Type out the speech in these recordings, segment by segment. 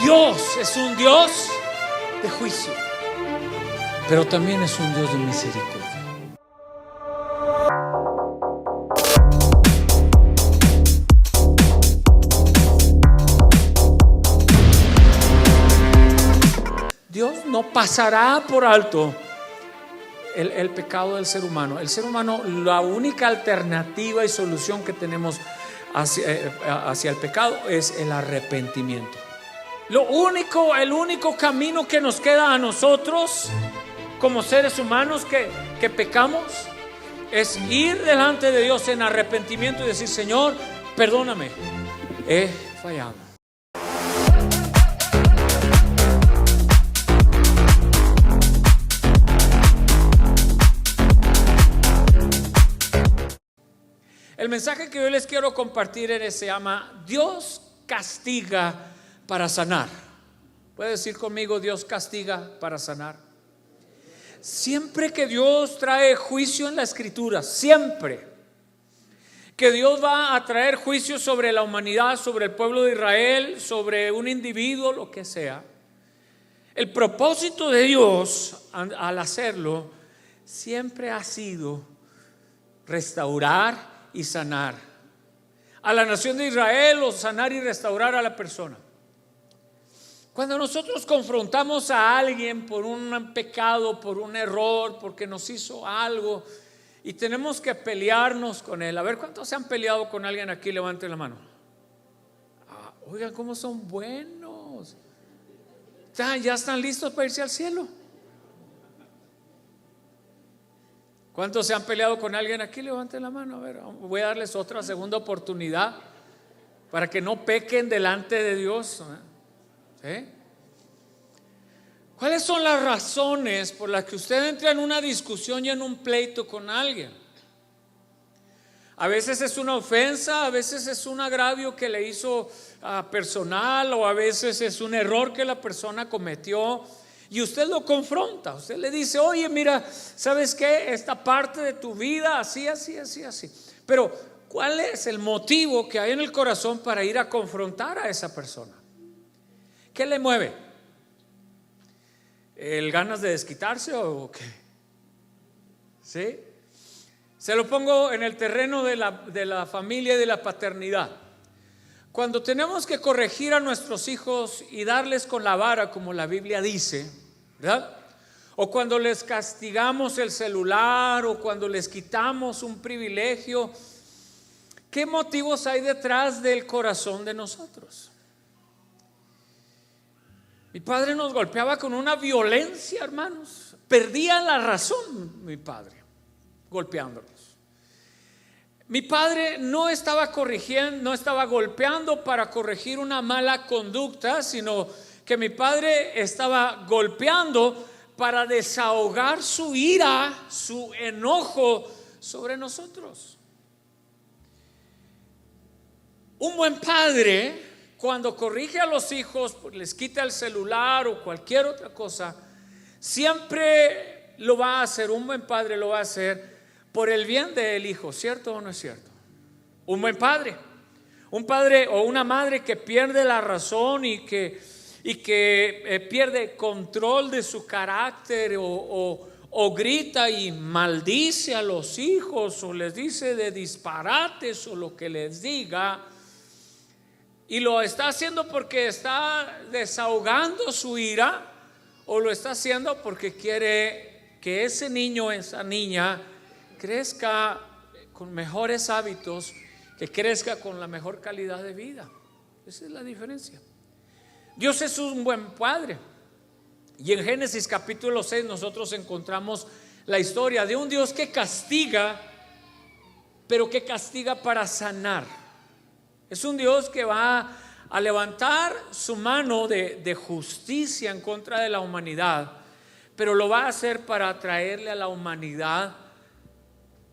Dios es un Dios de juicio, pero también es un Dios de misericordia. Dios no pasará por alto el pecado del ser humano. El ser humano, la única alternativa y solución que tenemos hacia el pecado es el arrepentimiento. El único camino que nos queda a nosotros como seres humanos que pecamos es ir delante de Dios en arrepentimiento y decir: Señor, perdóname, he fallado. El mensaje que yo les quiero compartir se llama Dios castiga para sanar. ¿Puede decir conmigo: Dios castiga para sanar? Siempre que Dios trae juicio en la Escritura, siempre que Dios va a traer juicio sobre la humanidad, sobre el pueblo de Israel, sobre un individuo, lo que sea, el propósito de Dios al hacerlo siempre ha sido restaurar y sanar a la nación de Israel, o sanar y restaurar a la persona. Cuando nosotros confrontamos a alguien por un pecado, por un error, porque nos hizo algo y tenemos que pelearnos con él. A ver, ¿cuántos se han peleado con alguien aquí? Levanten la mano. Oigan, ¿cómo son buenos? ¿Ya están listos para irse al cielo? ¿Cuántos se han peleado con alguien aquí? Levanten la mano. A ver, voy a darles otra segunda oportunidad para que no pequen delante de Dios. ¿Sí? ¿Cuáles son las razones por las que usted entra en una discusión y en un pleito con alguien? A veces es una ofensa, a veces es un agravio que le hizo personal, o a veces es un error que la persona cometió. Y usted lo confronta, usted le dice: oye, mira, ¿sabes qué? Esta parte de tu vida, así. Pero ¿cuál es el motivo que hay en el corazón para ir a confrontar a esa persona? ¿Qué le mueve? ¿El ganas de desquitarse o qué? ¿Sí? Se lo pongo en el terreno de la familia y de la paternidad. Cuando tenemos que corregir a nuestros hijos y darles con la vara, como la Biblia dice, ¿verdad? O cuando les castigamos el celular, o cuando les quitamos un privilegio, ¿qué motivos hay detrás del corazón de nosotros? Mi padre nos golpeaba con una violencia, hermanos. Perdía la razón mi padre golpeándonos. Mi padre no estaba corrigiendo, no estaba golpeando para corregir una mala conducta, sino que mi padre estaba golpeando para desahogar su ira, su enojo sobre nosotros. Un buen padre, cuando corrige a los hijos, les quita el celular o cualquier otra cosa, siempre lo va a hacer. Un buen padre lo va a hacer por el bien del hijo, ¿cierto o no es cierto? Un buen padre, un padre o una madre que pierde la razón y que pierde control de su carácter, o grita y maldice a los hijos, o les dice de disparates o lo que les diga, y lo está haciendo porque está desahogando su ira, o lo está haciendo porque quiere que ese niño o esa niña crezca con mejores hábitos, que crezca con la mejor calidad de vida. Esa es la diferencia. Dios es un buen padre. Y en Génesis capítulo 6 nosotros encontramos la historia de un Dios que castiga, pero que castiga para sanar. Es un Dios que va a levantar su mano de justicia en contra de la humanidad, pero lo va a hacer para traerle a la humanidad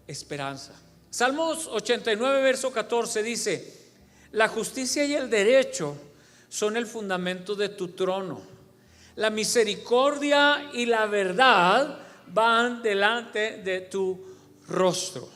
esperanza. Salmos 89 verso 14 dice: la justicia y el derecho son el fundamento de tu trono. La misericordia y la verdad van delante de tu rostro.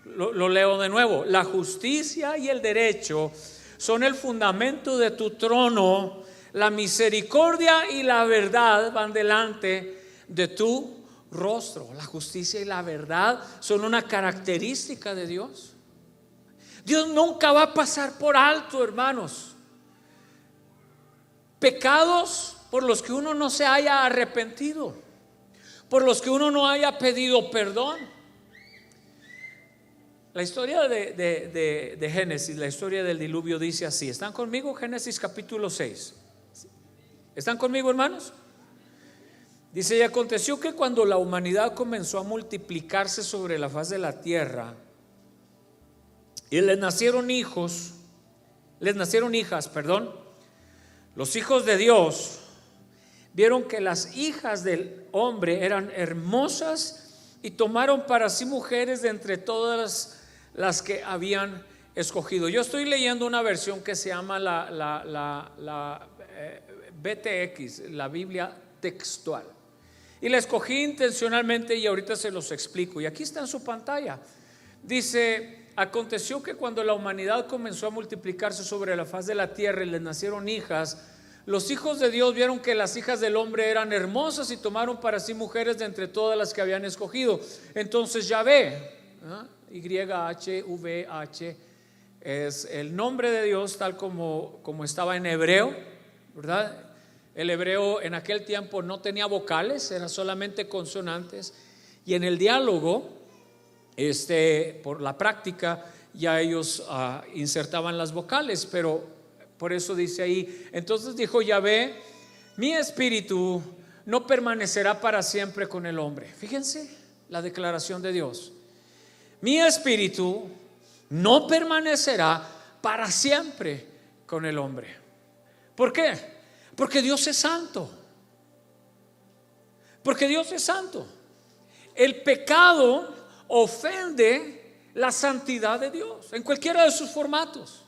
Lo leo de nuevo: la justicia y el derecho son el fundamento de tu trono. la misericordia y la verdad van delante de tu rostro. La justicia y la verdad son una característica de Dios. Dios nunca va a pasar por alto, hermanos, pecados por los que uno no se haya arrepentido, por los que uno no haya pedido perdón. La historia de Génesis, la historia del diluvio dice así. ¿Están conmigo? Génesis capítulo 6. ¿Están conmigo, hermanos? Dice: y aconteció que cuando la humanidad comenzó a multiplicarse sobre la faz de la tierra, y les nacieron hijas, los hijos de Dios vieron que las hijas del hombre eran hermosas y tomaron para sí mujeres de entre todas las que habían escogido. Yo estoy leyendo una versión que se llama la BTX, la Biblia textual, y la escogí intencionalmente y ahorita se los explico. Y aquí está en su pantalla. Dice: aconteció que cuando la humanidad comenzó a multiplicarse sobre la faz de la tierra y les nacieron hijas, los hijos de Dios vieron que las hijas del hombre eran hermosas y tomaron para sí mujeres de entre todas las que habían escogido. Entonces Yahvé, YHVH, es el nombre de Dios tal como estaba en hebreo, ¿verdad? El hebreo en aquel tiempo no tenía vocales, eran solamente consonantes, y en el diálogo, por la práctica, ya ellos insertaban las vocales, pero por eso dice ahí: entonces dijo Yahvé, mi espíritu no permanecerá para siempre con el hombre. Fíjense la declaración de Dios: mi espíritu no permanecerá para siempre con el hombre. ¿Por qué? Porque Dios es santo. Porque Dios es santo. El pecado ofende la santidad de Dios en cualquiera de sus formatos.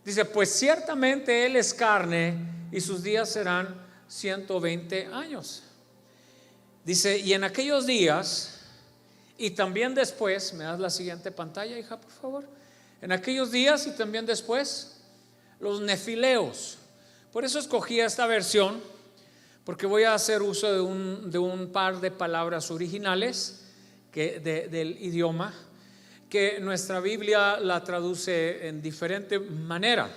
Dice: pues ciertamente Él es carne y sus días serán 120 años. Dice: y en aquellos días y también después, ¿me das la siguiente pantalla, hija, por favor? En aquellos días y también después, los nefileos. Por eso escogí esta versión, porque voy a hacer uso de un par de palabras originales del idioma, que nuestra Biblia la traduce en diferente manera.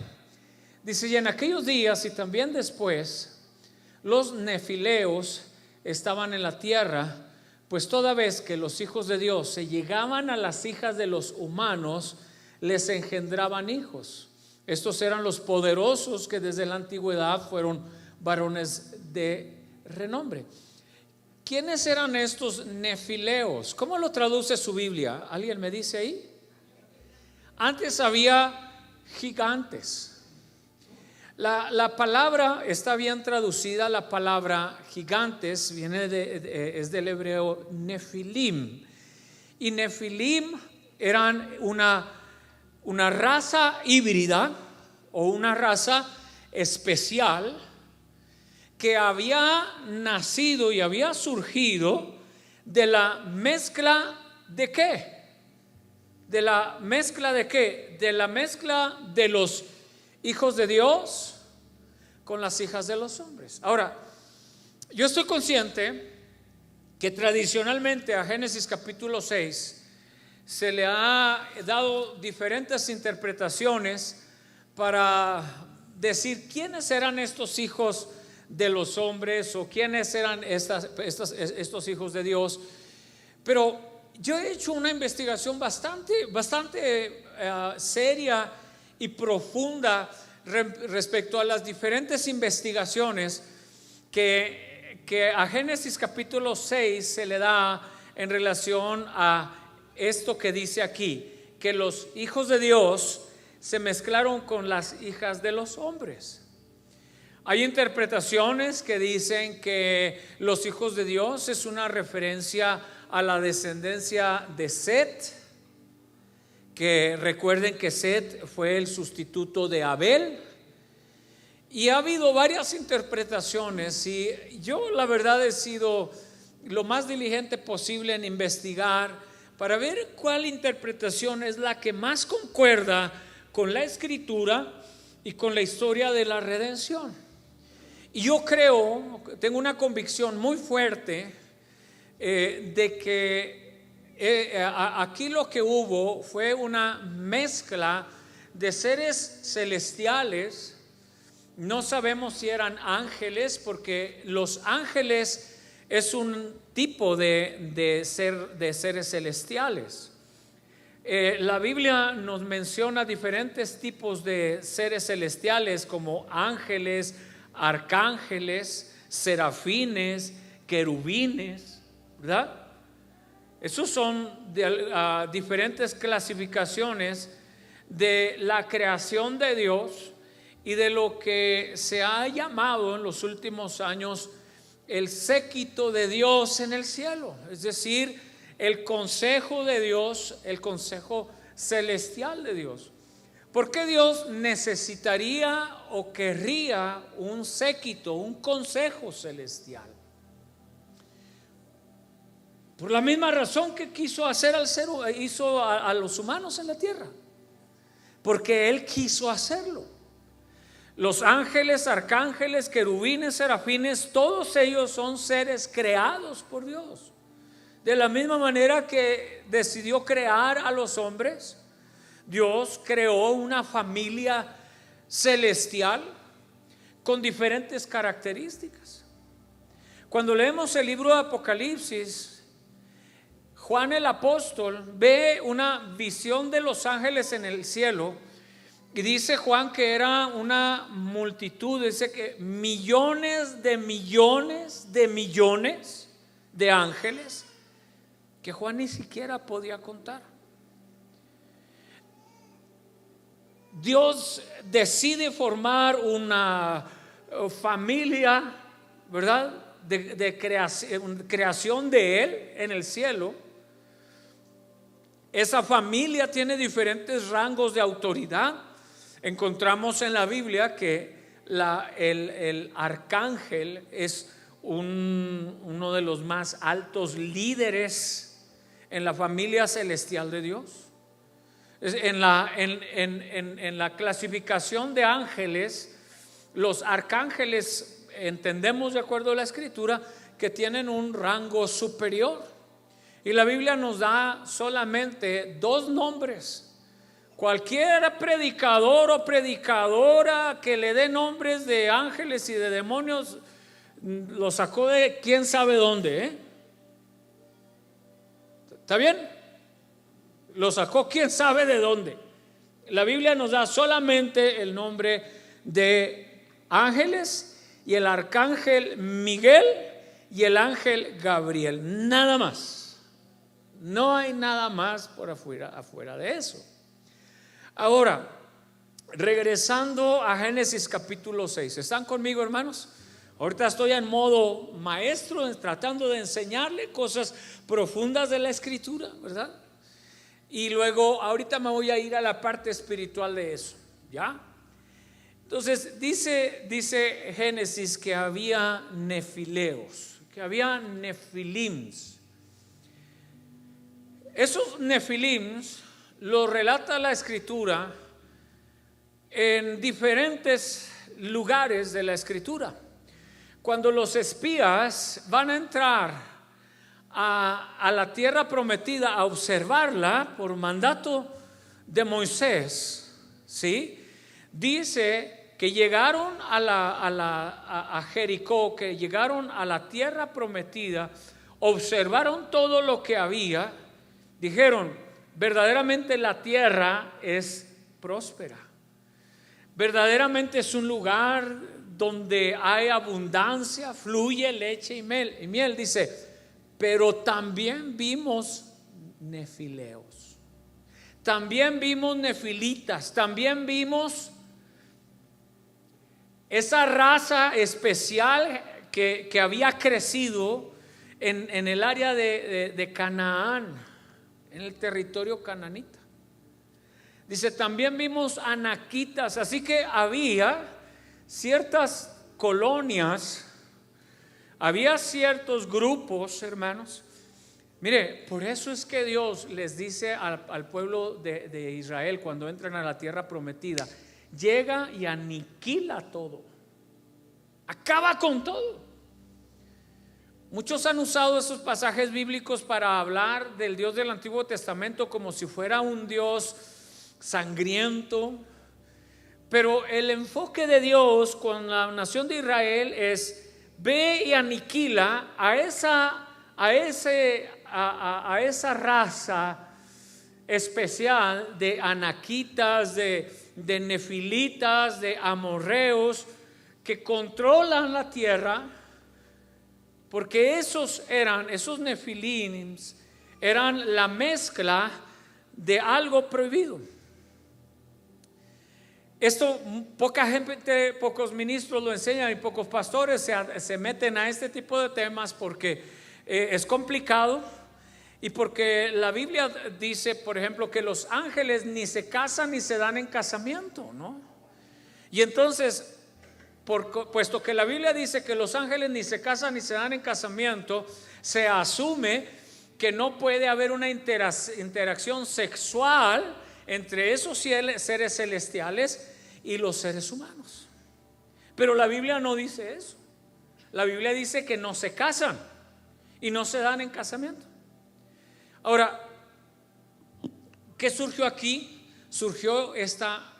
Dice: y en aquellos días y también después, los nefileos estaban en la tierra, pues toda vez que los hijos de Dios se llegaban a las hijas de los humanos, les engendraban hijos. Estos eran los poderosos que desde la antigüedad fueron varones de renombre. ¿Quiénes eran estos nefileos? ¿Cómo lo traduce su Biblia? ¿Alguien me dice ahí? Antes había gigantes. La palabra está bien traducida. La palabra gigantes es del hebreo nefilim. Y nefilim eran una raza híbrida o una raza especial que había nacido y había surgido de la mezcla de ¿qué? ¿De la mezcla de qué? De la mezcla de los hijos de Dios con las hijas de los hombres. Ahora, yo estoy consciente que tradicionalmente a Génesis capítulo 6 se le ha dado diferentes interpretaciones para decir quiénes eran estos hijos de los hombres o quiénes eran estos hijos de Dios. Pero yo he hecho una investigación bastante seria y profunda respecto a las diferentes investigaciones que a Génesis capítulo 6 se le da en relación a esto que dice aquí, que los hijos de Dios se mezclaron con las hijas de los hombres. Hay interpretaciones que dicen que los hijos de Dios es una referencia a la descendencia de Set, que recuerden que Set fue el sustituto de Abel. Y ha habido varias interpretaciones y yo la verdad he sido lo más diligente posible en investigar para ver cuál interpretación es la que más concuerda con la escritura y con la historia de la redención. Y yo creo, tengo una convicción muy fuerte de que aquí lo que hubo fue una mezcla de seres celestiales. No sabemos si eran ángeles, porque los ángeles es un tipo de seres celestiales. La Biblia nos menciona diferentes tipos de seres celestiales, como ángeles, arcángeles, serafines, querubines, ¿verdad? Esos son diferentes clasificaciones de la creación de Dios y de lo que se ha llamado en los últimos años el séquito de Dios en el cielo, es decir, el consejo de Dios, el consejo celestial de Dios. ¿Por qué Dios necesitaría o querría un séquito, un consejo celestial? Por la misma razón que quiso hacer hizo a los humanos en la tierra, porque Él quiso hacerlo. Los ángeles, arcángeles, querubines, serafines, todos ellos son seres creados por Dios. De la misma manera que decidió crear a los hombres, Dios creó una familia celestial con diferentes características. Cuando leemos el libro de Apocalipsis, Juan el apóstol ve una visión de los ángeles en el cielo y dice Juan que era una multitud, dice que millones de millones de millones de ángeles que Juan ni siquiera podía contar. Dios decide formar una familia, ¿verdad? De creación de Él en el cielo. Esa familia tiene diferentes rangos de autoridad. Encontramos en la Biblia que el arcángel es uno de los más altos líderes en la familia celestial de Dios. En la clasificación de ángeles, los arcángeles entendemos de acuerdo a la escritura que tienen un rango superior, y la Biblia nos da solamente dos nombres. Cualquier predicador o predicadora que le dé nombres de ángeles y de demonios lo sacó de quién sabe dónde, ¿está bien? Lo sacó quién sabe de dónde. La Biblia nos da solamente el nombre de ángeles y el arcángel Miguel y el ángel Gabriel, nada más. No hay nada más por afuera de eso. Ahora, regresando a Génesis capítulo 6, ¿están conmigo, hermanos? Ahorita estoy en modo maestro, tratando de enseñarle cosas profundas de la escritura, ¿verdad? Y luego ahorita me voy a ir a la parte espiritual de eso, ¿ya? Entonces dice Génesis que había nefileos, que había nefilims. Esos nefilims lo relata la escritura en diferentes lugares de la escritura. Cuando los espías van a entrar a la tierra prometida a observarla por mandato de Moisés, ¿sí? Dice que llegaron a Jericó, que llegaron a la tierra prometida, observaron todo lo que había, dijeron: verdaderamente la tierra es próspera, verdaderamente es un lugar donde hay abundancia, fluye leche y miel. Dice, pero también vimos nefileos, también vimos nefilitas, también vimos esa raza especial que había crecido en el área de Canaán, en el territorio cananita. Dice, también vimos anaquitas. Así que había ciertas colonias, había ciertos grupos, hermanos. Mire, por eso es que Dios les dice al pueblo de Israel cuando entran a la tierra prometida: llega y aniquila todo, acaba con todo. Muchos han usado esos pasajes bíblicos para hablar del Dios del Antiguo Testamento como si fuera un Dios sangriento, pero el enfoque de Dios con la nación de Israel es: ve y aniquila a esa raza especial de anaquitas, de nefilitas, de amorreos que controlan la tierra, porque esos nefilims eran la mezcla de algo prohibido. Esto poca gente, pocos ministros lo enseñan y pocos pastores se meten a este tipo de temas porque es complicado, y porque la Biblia dice, por ejemplo, que los ángeles ni se casan ni se dan en casamiento, ¿no? Y entonces, puesto que la Biblia dice que los ángeles ni se casan ni se dan en casamiento, se asume que no puede haber una interacción sexual entre esos seres celestiales y los seres humanos. Pero la Biblia no dice eso. La Biblia dice que no se casan y no se dan en casamiento. Ahora, ¿qué surgió aquí? Surgió esta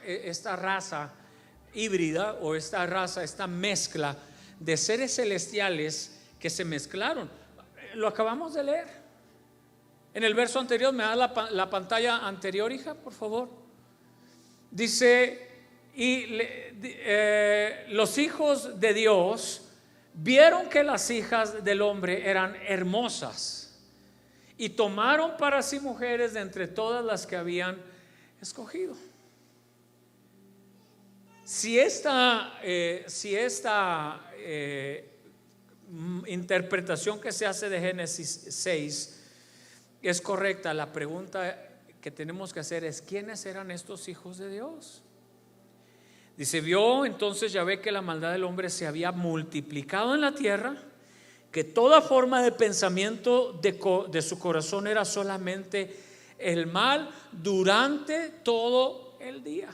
raza híbrida, o esta mezcla de seres celestiales que se mezclaron. Lo acabamos de leer. En el verso anterior, ¿me da la pantalla anterior, hija, por favor? Dice: los hijos de Dios vieron que las hijas del hombre eran hermosas y tomaron para sí mujeres de entre todas las que habían escogido. Si esta interpretación que se hace de Génesis 6 es correcta, la pregunta que tenemos que hacer es: ¿quiénes eran estos hijos de Dios? Dice: vio entonces Yahvé que la maldad del hombre se había multiplicado en la tierra, que toda forma de pensamiento de su corazón era solamente el mal durante todo el día.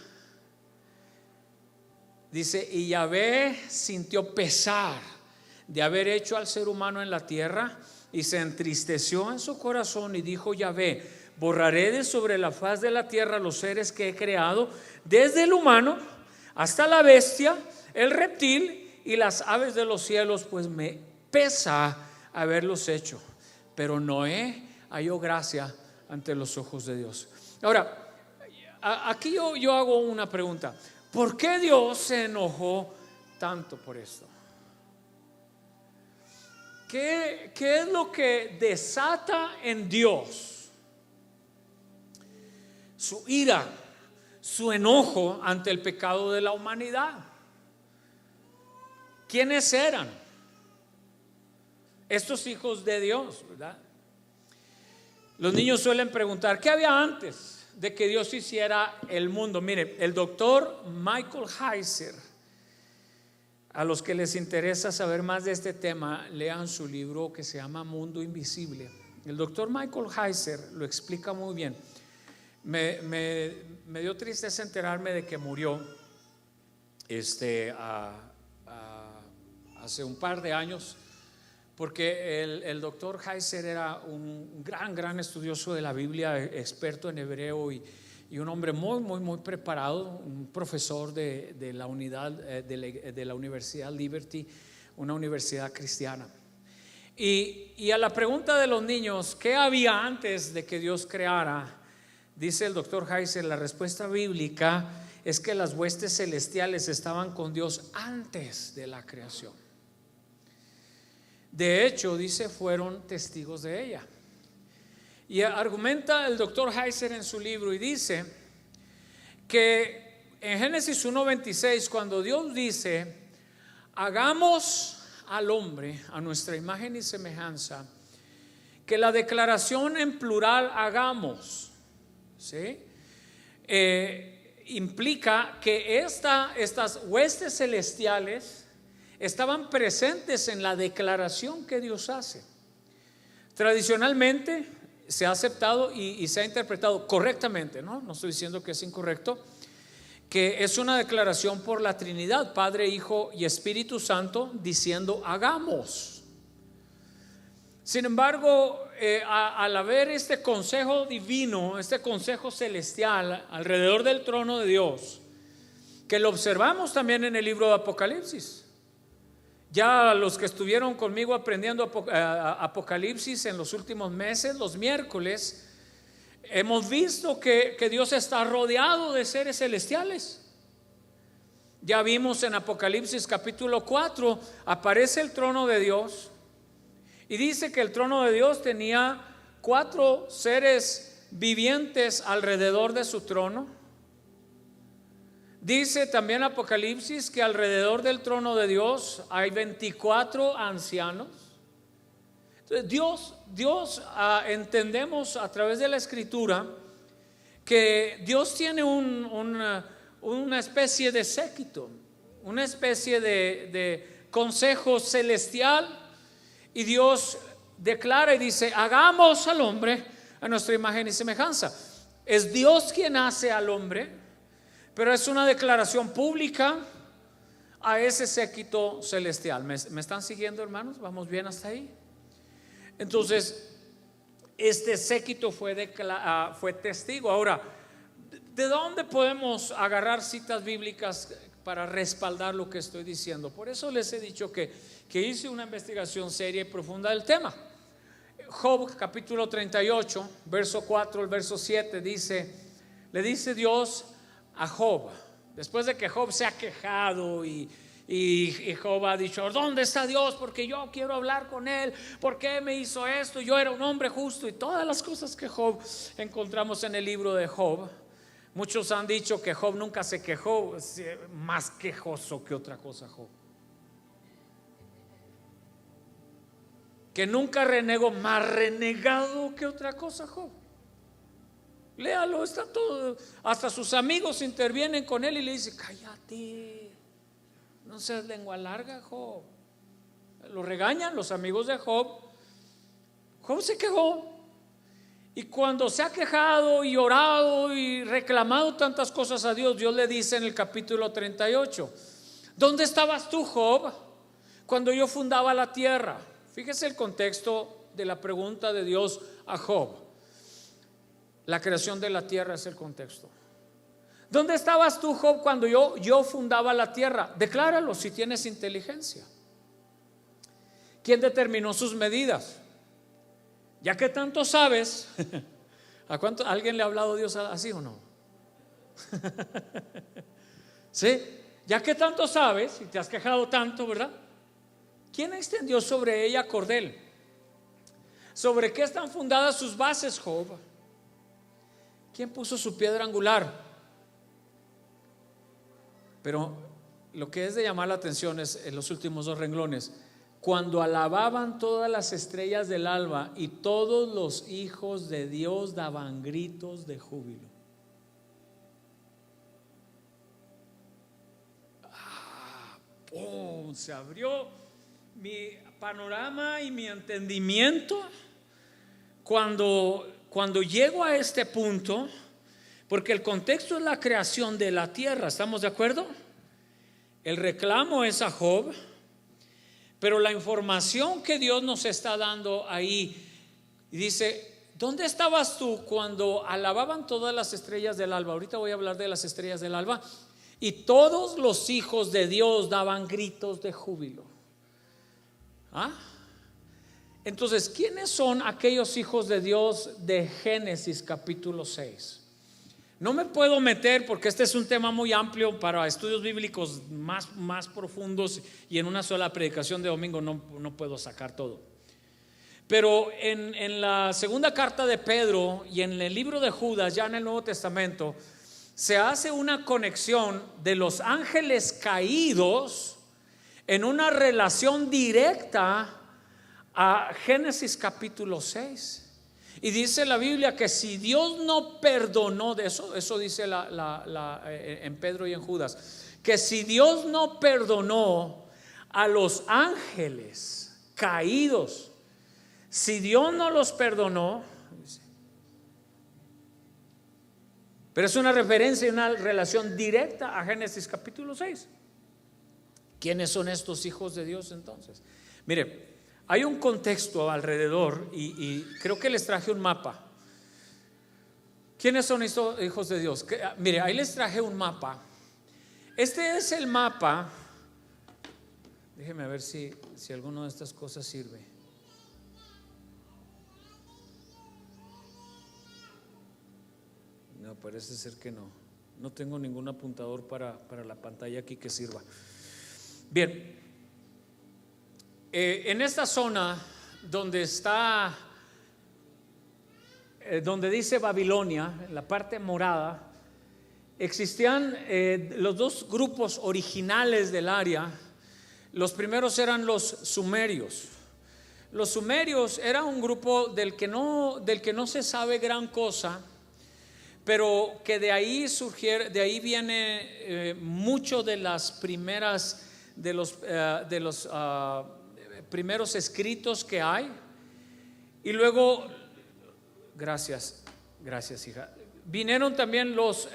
Dice: y Yahvé sintió pesar de haber hecho al ser humano en la tierra, y se entristeció en su corazón, y dijo Yahvé: borraré de sobre la faz de la tierra los seres que he creado, desde el humano hasta la bestia, el reptil y las aves de los cielos, pues me pesa haberlos hecho. Pero Noé halló gracia ante los ojos de Dios. Ahora, aquí yo hago una pregunta: ¿por qué Dios se enojó tanto por esto? ¿Qué es lo que desata en Dios su ira, su enojo ante el pecado de la humanidad? ¿Quiénes eran estos hijos de Dios, verdad? Los niños suelen preguntar: ¿qué había antes de que Dios hiciera el mundo? Mire, el doctor Michael Heiser, a los que les interesa saber más de este tema, lean su libro que se llama Mundo Invisible. El doctor Michael Heiser lo explica muy bien. Me dio tristeza enterarme de que murió hace un par de años, porque el doctor Heiser era un gran estudioso de la Biblia, experto en hebreo y un hombre muy preparado, un profesor de la unidad de la Universidad Liberty, una universidad cristiana. Y a la pregunta de los niños: ¿qué había antes de que Dios creara? Dice el doctor Heiser: la respuesta bíblica es que las huestes celestiales estaban con Dios antes de la creación. De hecho, dice, fueron testigos de ella. Y argumenta el doctor Heiser en su libro y dice que en Génesis 1:26, cuando Dios dice: hagamos al hombre a nuestra imagen y semejanza, que la declaración en plural hagamos, ¿sí? Implica que estas huestes celestiales estaban presentes en la declaración que Dios hace. Tradicionalmente se ha aceptado y se ha interpretado correctamente, no estoy diciendo que es incorrecto, que es una declaración por la Trinidad, Padre, Hijo y Espíritu Santo, diciendo hagamos. Sin embargo, al haber este consejo divino, este consejo celestial alrededor del trono de Dios, que lo observamos también en el libro de Apocalipsis. Ya los que estuvieron conmigo aprendiendo Apocalipsis en los últimos meses, los miércoles, hemos visto que Dios está rodeado de seres celestiales. Ya vimos en Apocalipsis capítulo 4, aparece el trono de Dios y dice que el trono de Dios tenía 4 seres vivientes alrededor de su trono. Dice también Apocalipsis que alrededor del trono de Dios hay 24 ancianos. Entonces Dios entendemos a través de la Escritura que Dios tiene una especie de séquito, una especie de consejo celestial, y Dios declara y dice: hagamos al hombre a nuestra imagen y semejanza. Es Dios quien hace al hombre, pero es una declaración pública a ese séquito celestial. ¿Me están siguiendo, hermanos? ¿Vamos bien hasta ahí? Entonces, este séquito fue testigo. Ahora, ¿de dónde podemos agarrar citas bíblicas para respaldar lo que estoy diciendo? Por eso les he dicho que hice una investigación seria y profunda del tema. Job capítulo 38, verso 4 al verso 7 le dice Dios a Job, después de que Job se ha quejado y Job ha dicho: ¿dónde está Dios? Porque yo quiero hablar con él. ¿Por qué me hizo esto? Yo era un hombre justo, y todas las cosas que Job encontramos en el libro de Job. Muchos han dicho que Job nunca se quejó, más quejoso que otra cosa Job, que nunca renegó, más renegado que otra cosa Job. Léalo, está todo. Hasta sus amigos intervienen con él y le dicen: cállate, no seas lengua larga, Job. Lo regañan los amigos de Job. Job se quejó, y cuando se ha quejado y orado y reclamado tantas cosas a Dios, Dios le dice en el capítulo 38: ¿dónde estabas tú, Job, cuando yo fundaba la tierra? Fíjese el contexto de la pregunta de Dios a Job. La creación de la tierra es el contexto. ¿Dónde estabas tú, Job, cuando yo fundaba la tierra? Decláralo si tienes inteligencia. ¿Quién determinó sus medidas? Ya que tanto sabes, ¿a cuánto alguien le ha hablado a Dios así o no? ¿Sí? Ya que tanto sabes y te has quejado tanto, ¿verdad? ¿Quién extendió sobre ella cordel? ¿Sobre qué están fundadas sus bases, Job? ¿Quién puso su piedra angular? Pero lo que es de llamar la atención es en los últimos 2 renglones: cuando alababan todas las estrellas del alba y todos los hijos de Dios daban gritos de júbilo. Se abrió mi panorama y mi entendimiento cuando llego a este punto, porque el contexto es la creación de la tierra. ¿Estamos de acuerdo? El reclamo es a Job, pero la información que Dios nos está dando ahí dice: ¿dónde estabas tú cuando alababan todas las estrellas del alba? Ahorita voy a hablar de las estrellas del alba. Y todos los hijos de Dios daban gritos de júbilo. Entonces, ¿quiénes son aquellos hijos de Dios de Génesis capítulo 6? No me puedo meter porque este es un tema muy amplio para estudios bíblicos más profundos, y en una sola predicación de domingo no puedo sacar todo. Pero en la segunda carta de Pedro y en el libro de Judas, ya en el Nuevo Testamento, se hace una conexión de los ángeles caídos en una relación directa a Génesis capítulo 6. Y dice la Biblia que si Dios no perdonó, de eso dice en Pedro y en Judas, que si Dios no perdonó a los ángeles caídos, si Dios no los perdonó, Pero es una referencia y una relación directa a Génesis capítulo 6. ¿Quiénes son estos hijos de Dios entonces? Mire, hay un contexto alrededor y creo que les traje un mapa. ¿Quiénes son estos hijos de Dios? Mire, ahí les traje un mapa. Este es el mapa. Déjeme ver si alguna de estas cosas sirve. No, parece ser que no. No tengo ningún apuntador para la pantalla aquí que sirva. Bien, en esta zona donde está, donde dice Babilonia, en la parte morada, existían los dos grupos originales del área. Los primeros eran los sumerios. Los sumerios era un grupo del que no se sabe gran cosa, pero que de ahí surgieron, de ahí viene mucho de las primeras de los primeros escritos que hay. Y luego, gracias hija, vinieron también los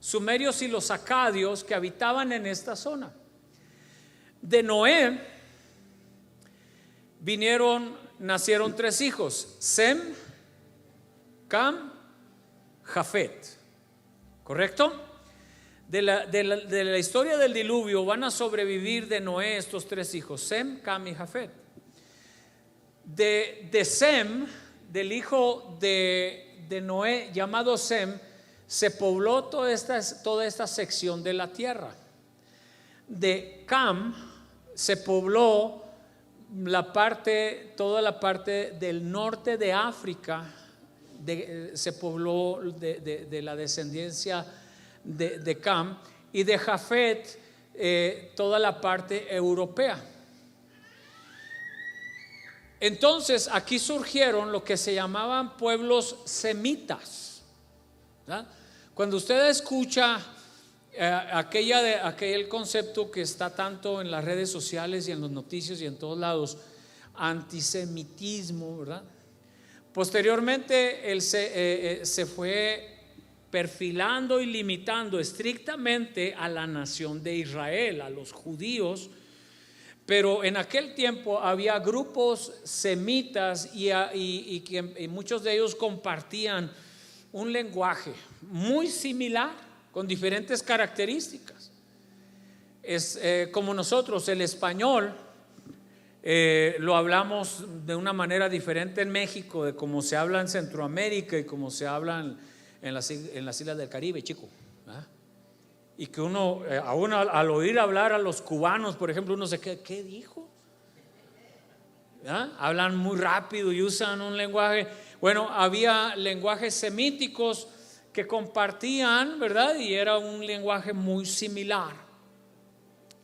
sumerios y los acadios que habitaban en esta zona. De Noé nacieron 3 hijos: Sem, Cam, Jafet. ¿Correcto? De la historia del diluvio van a sobrevivir de Noé estos 3 hijos: Sem, Cam y Jafet. De Sem, del hijo de Noé llamado Sem, se pobló toda esta sección de la tierra. De Cam se pobló toda la parte del norte de África, se pobló de la descendencia de Cam, y de Jafet toda la parte europea. Entonces aquí surgieron lo que se llamaban pueblos semitas, ¿verdad? Cuando usted escucha aquel concepto que está tanto en las redes sociales y en los noticias y en todos lados, antisemitismo, ¿verdad? Posteriormente él se fue perfilando y limitando estrictamente a la nación de Israel, a los judíos. Pero en aquel tiempo había grupos semitas y muchos de ellos compartían un lenguaje muy similar, con diferentes características. Es como nosotros, el español lo hablamos de una manera diferente en México de como se habla en Centroamérica y como se habla en las islas del Caribe, chico. ¿Ah? Y que uno al oír hablar a los cubanos, por ejemplo, uno se queda, ¿qué dijo? ¿Ah? Hablan muy rápido y usan un lenguaje. Bueno, había lenguajes semíticos que compartían, ¿verdad? Y era un lenguaje muy similar.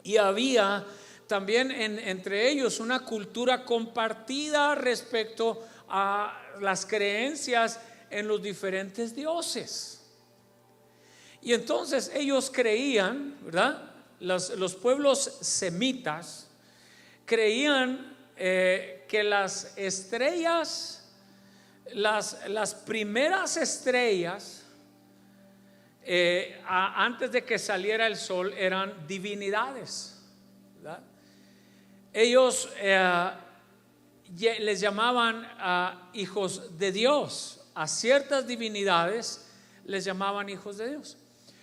Y había también entre ellos una cultura compartida respecto a las creencias en los diferentes dioses. Y entonces ellos creían, ¿verdad? Los pueblos semitas creían que las estrellas, las primeras estrellas, antes de que saliera el sol, eran divinidades, ¿verdad? Ellos les llamaban hijos de Dios. A ciertas divinidades les llamaban hijos de Dios.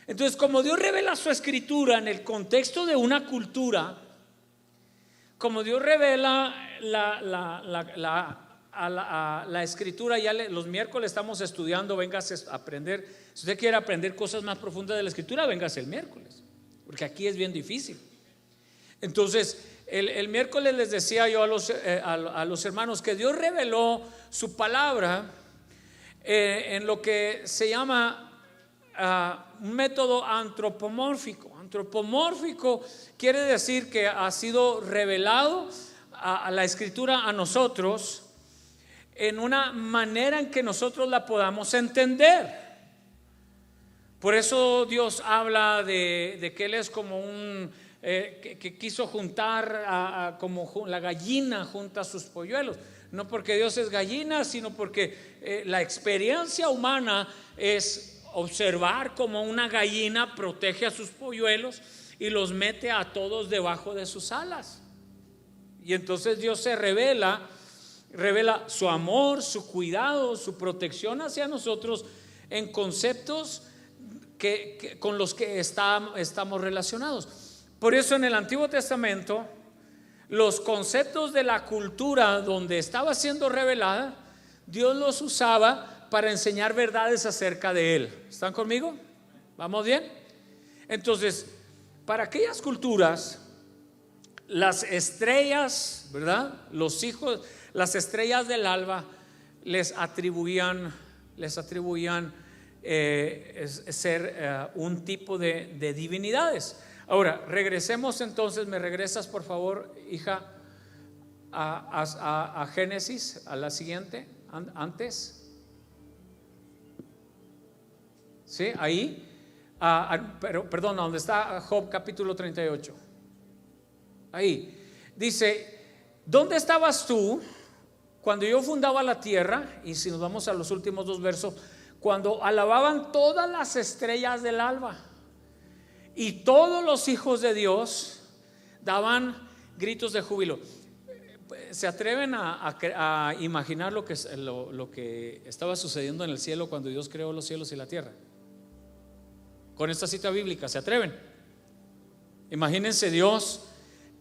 Entonces, como Dios revela su escritura en el contexto de una cultura, como Dios revela la escritura, los miércoles estamos estudiando, véngase a aprender. Si usted quiere aprender cosas más profundas de la escritura, véngase el miércoles, porque aquí es bien difícil. Entonces, el miércoles les decía yo a los hermanos que Dios reveló su palabra en lo que se llama un método antropomórfico. Antropomórfico quiere decir que ha sido revelado a la escritura a nosotros en una manera en que nosotros la podamos entender. Por eso Dios habla de que Él es como un que quiso juntar como la gallina junta sus polluelos. No porque Dios es gallina, sino porque la experiencia humana es observar como una gallina protege a sus polluelos y los mete a todos debajo de sus alas. Y entonces Dios se revela su amor, su cuidado, su protección hacia nosotros en conceptos con los que estamos relacionados. Por eso en el Antiguo Testamento los conceptos de la cultura donde estaba siendo revelada, Dios los usaba para enseñar verdades acerca de Él. ¿Están conmigo? ¿Vamos bien? Entonces, para aquellas culturas, las estrellas, ¿verdad? Las estrellas del alba les atribuían ser un tipo de divinidades. Ahora, regresemos entonces, me regresas por favor, hija, a Génesis, a la siguiente, antes. Sí, ahí, perdón, donde está Job capítulo 38. Ahí, dice, ¿dónde estabas tú cuando yo fundaba la tierra? Y si nos vamos a los últimos dos versos, cuando alababan todas las estrellas del alba y todos los hijos de Dios daban gritos de júbilo. ¿Se atreven a imaginar lo que estaba sucediendo en el cielo cuando Dios creó los cielos y la tierra? Con esta cita bíblica, ¿se atreven? Imagínense Dios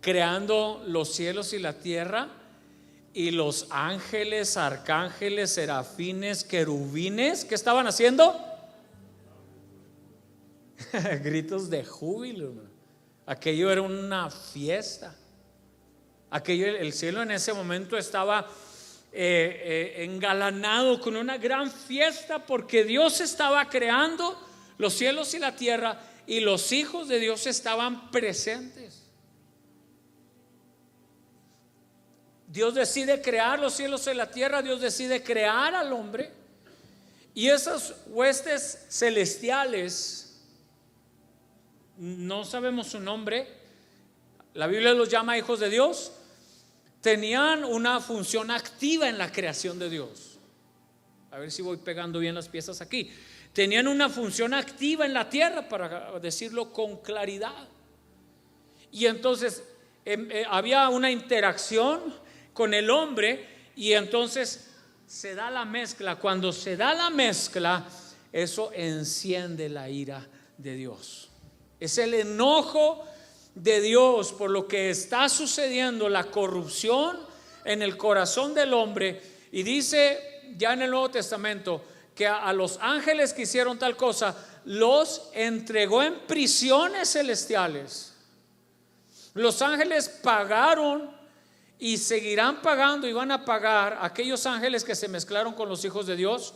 creando los cielos y la tierra y los ángeles, arcángeles, serafines, querubines, ¿qué estaban haciendo? Gritos de júbilo. Aquello era una fiesta. El cielo en ese momento estaba engalanado con una gran fiesta, porque Dios estaba creando los cielos y la tierra y los hijos de Dios estaban presentes. Dios decide crear los cielos y la tierra, Dios decide crear al hombre, y esas huestes celestiales, no sabemos su nombre, la Biblia los llama hijos de Dios, tenían una función activa en la creación de Dios. A ver si voy pegando bien las piezas aquí. Tenían una función activa en la tierra, para decirlo con claridad. Y entonces había una interacción con el hombre, y entonces se da la mezcla. Cuando se da la mezcla, eso enciende la ira de Dios. Es el enojo de Dios por lo que está sucediendo, la corrupción en el corazón del hombre. Y dice ya en el Nuevo Testamento que a los ángeles que hicieron tal cosa los entregó en prisiones celestiales. Los ángeles pagaron y seguirán pagando, y van a pagar. Aquellos ángeles que se mezclaron con los hijos de Dios,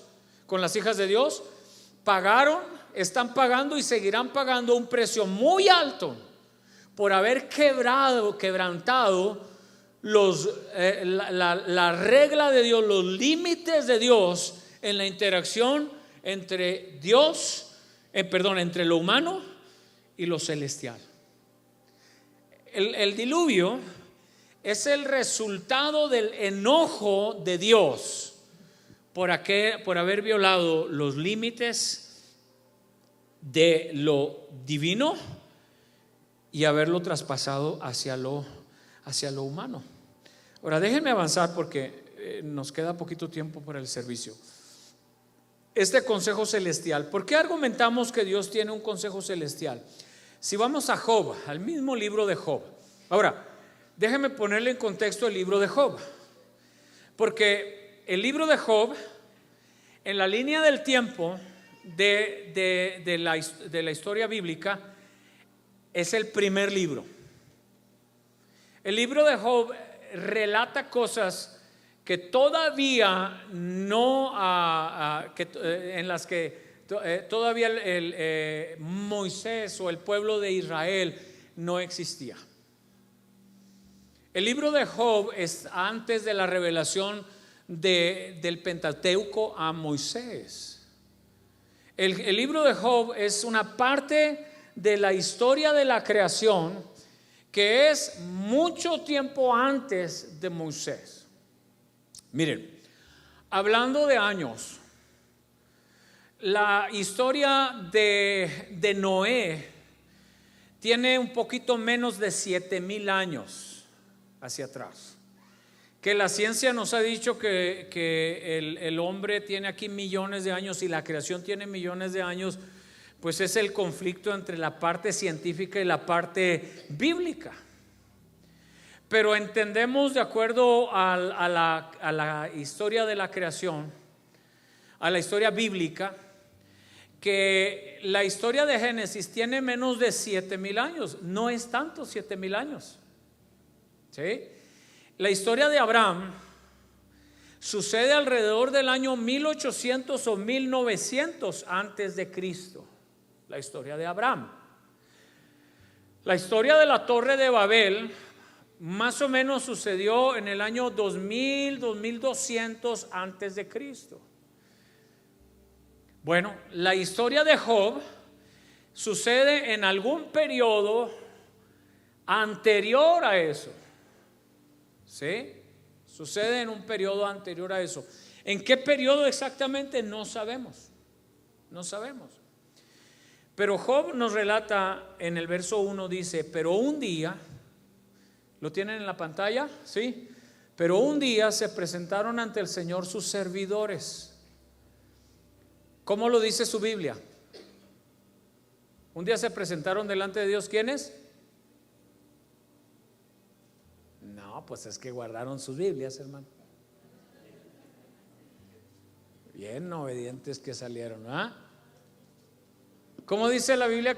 con las hijas de Dios, pagaron, están pagando y seguirán pagando un precio muy alto por haber quebrantado la regla de Dios, los límites de Dios en la interacción entre entre lo humano y lo celestial. El diluvio es el resultado del enojo de Dios por haber violado los límites de lo divino y haberlo traspasado hacia lo humano. Ahora déjenme avanzar, porque nos queda poquito tiempo para el servicio. Este consejo celestial, ¿por qué argumentamos que Dios tiene un consejo celestial? Si vamos a Job, al mismo libro de Job. Ahora, déjenme ponerle en contexto el libro de Job, porque el libro de Job, en la línea del tiempo de la historia bíblica, es el primer libro. El libro de Job relata cosas que todavía en las que todavía Moisés o el pueblo de Israel no existía. El libro de Job es antes de la revelación del Pentateuco a Moisés. El libro de Job es una parte de la historia de la creación que es mucho tiempo antes de Moisés. Miren, hablando de años, la historia de Noé tiene un poquito menos de 7,000 años hacia atrás. Que la ciencia nos ha dicho que el hombre tiene aquí millones de años y la creación tiene millones de años, pues es el conflicto entre la parte científica y la parte bíblica. Pero entendemos, de acuerdo a la historia de la creación, a la historia bíblica, que la historia de Génesis tiene menos de 7,000 años. No es tanto 7,000 años. ¿Sí? La historia de Abraham sucede alrededor del año 1800 o 1900 antes de Cristo. La historia de Abraham. La historia de la Torre de Babel más o menos sucedió en el año 2000, 2200 antes de Cristo. Bueno, la historia de Job sucede en algún periodo anterior a eso. ¿Sí? Sucede en un periodo anterior a eso. ¿En qué periodo exactamente? No sabemos. No sabemos. Pero Job nos relata en el verso 1, dice: pero un día, ¿lo tienen en la pantalla? ¿Sí? Pero un día se presentaron ante el Señor sus servidores. ¿Cómo lo dice su Biblia? Un día se presentaron delante de Dios, ¿quiénes? No, pues es que guardaron sus Biblias, hermano. Bien obedientes que salieron, ¿ah? ¿Cómo dice la Biblia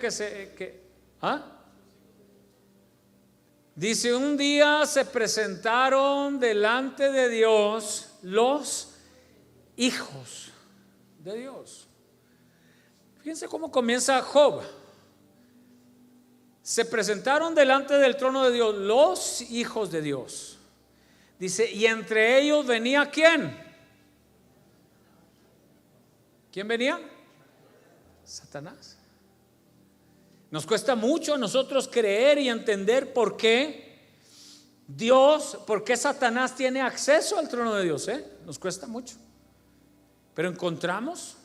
Dice: un día se presentaron delante de Dios los hijos de Dios. Fíjense cómo comienza Job. Se presentaron delante del trono de Dios los hijos de Dios. Dice: y entre ellos venía ¿quién? ¿Quién venía? Satanás. Nos cuesta mucho a nosotros creer y entender por qué Satanás tiene acceso al trono de Dios, Nos cuesta mucho. Pero encontramos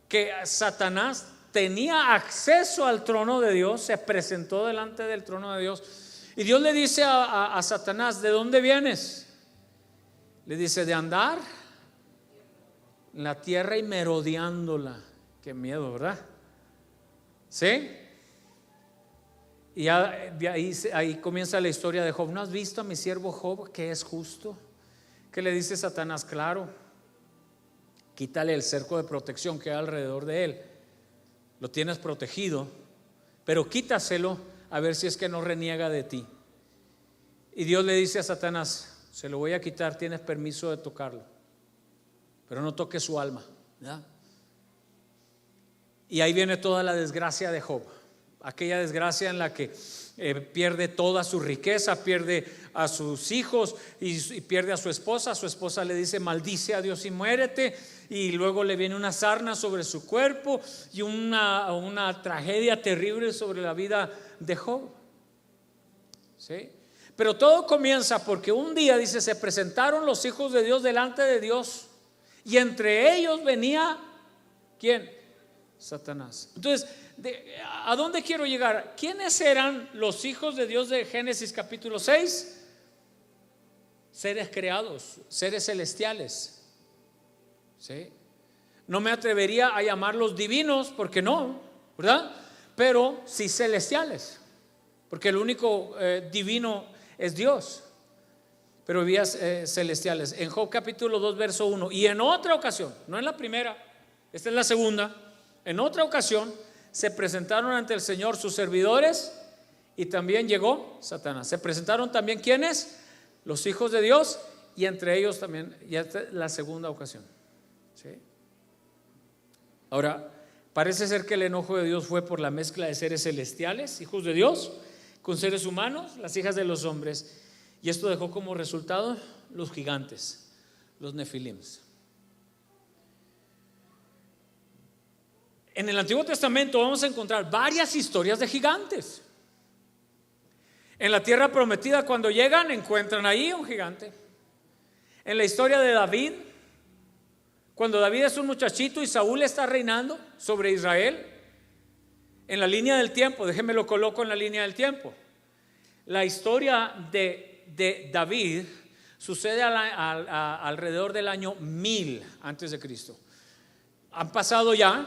que Satanás tenía acceso al trono de Dios, se presentó delante del trono de Dios. Y Dios le dice a Satanás: ¿de dónde vienes? Le dice: de andar en la tierra y merodeándola. Qué miedo, ¿verdad? ¿Sí? Y ahí comienza la historia de Job. ¿No has visto a mi siervo Job, que es justo? ¿Qué le dice Satanás? Claro, quítale el cerco de protección que hay alrededor de él. Lo tienes protegido, pero quítaselo a ver si es que no reniega de ti. Y Dios le dice a Satanás: se lo voy a quitar, tienes permiso de tocarlo, pero no toques su alma, ¿verdad? Y ahí viene toda la desgracia de Job. Aquella desgracia en la que pierde toda su riqueza, pierde a sus hijos y pierde a su esposa. Su esposa le dice: maldice a Dios y muérete. Y luego le viene una sarna sobre su cuerpo y una tragedia terrible sobre la vida de Job. ¿Sí? Pero todo comienza porque un día, dice, se presentaron los hijos de Dios delante de Dios, y entre ellos venía ¿quién? Satanás. Entonces, ¿a dónde quiero llegar? ¿Quiénes eran los hijos de Dios de Génesis capítulo 6? Seres creados, seres celestiales. ¿Sí? No me atrevería a llamarlos divinos, porque no, ¿verdad? Pero sí celestiales, porque el único divino es Dios. Pero vidas celestiales. En Job capítulo 2 verso 1. Y en otra ocasión, no en la primera, esta es la segunda. En otra ocasión se presentaron ante el Señor sus servidores, y también llegó Satanás. Se presentaron también ¿quiénes? Los hijos de Dios, y entre ellos también, ya la segunda ocasión. ¿Sí? Ahora, parece ser que el enojo de Dios fue por la mezcla de seres celestiales, hijos de Dios, con seres humanos, las hijas de los hombres. Y esto dejó como resultado los gigantes, los nefilims. En el Antiguo Testamento vamos a encontrar varias historias de gigantes. En la tierra prometida, cuando llegan, encuentran ahí un gigante. En la historia de David, cuando David es un muchachito y Saúl está reinando sobre Israel, en la línea del tiempo, déjenme lo coloco en la línea del tiempo. La historia de David sucede alrededor del año 1000 antes de Cristo. Han pasado ya,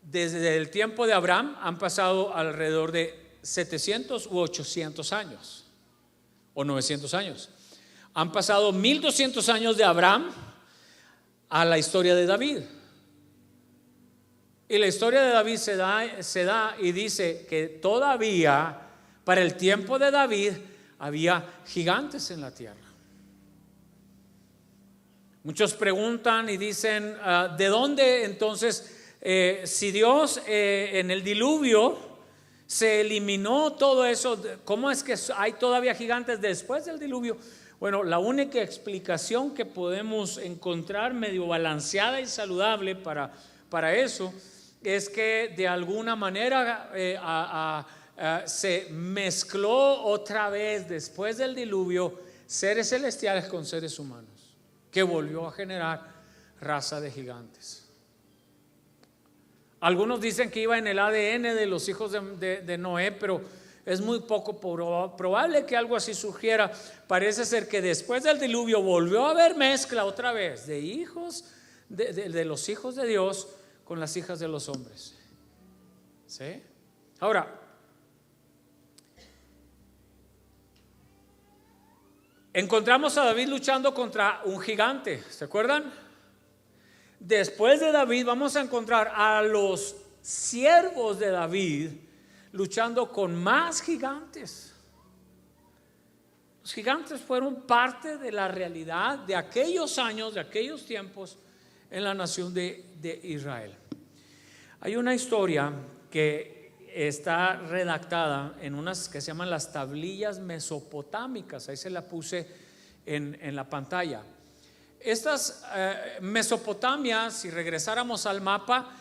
desde el tiempo de Abraham, han pasado alrededor de 700 u 800 años, o 900 años. Han pasado 1200 años de Abraham a la historia de David. Y la historia de David se da y dice que todavía para el tiempo de David había gigantes en la tierra. Muchos preguntan y dicen, ¿de dónde entonces, si Dios en el diluvio se eliminó todo eso, cómo es que hay todavía gigantes después del diluvio? Bueno, la única explicación que podemos encontrar medio balanceada y saludable para eso es que de alguna manera se mezcló otra vez después del diluvio seres celestiales con seres humanos, que volvió a generar raza de gigantes. Algunos dicen que iba en el ADN de los hijos de Noé, pero es muy poco probable que algo así surgiera. Parece ser que después del diluvio volvió a haber mezcla otra vez de hijos de los hijos de Dios con las hijas de los hombres. ¿Sí? Ahora, encontramos a David luchando contra un gigante, ¿se acuerdan? Después de David vamos a encontrar a los siervos de David luchando con más gigantes. Los gigantes fueron parte de la realidad de aquellos años, de aquellos tiempos en la nación de Israel. Hay una historia que está redactada en unas que se llaman las tablillas mesopotámicas. Ahí se la puse en la pantalla. Estas Mesopotamia, si regresáramos al mapa,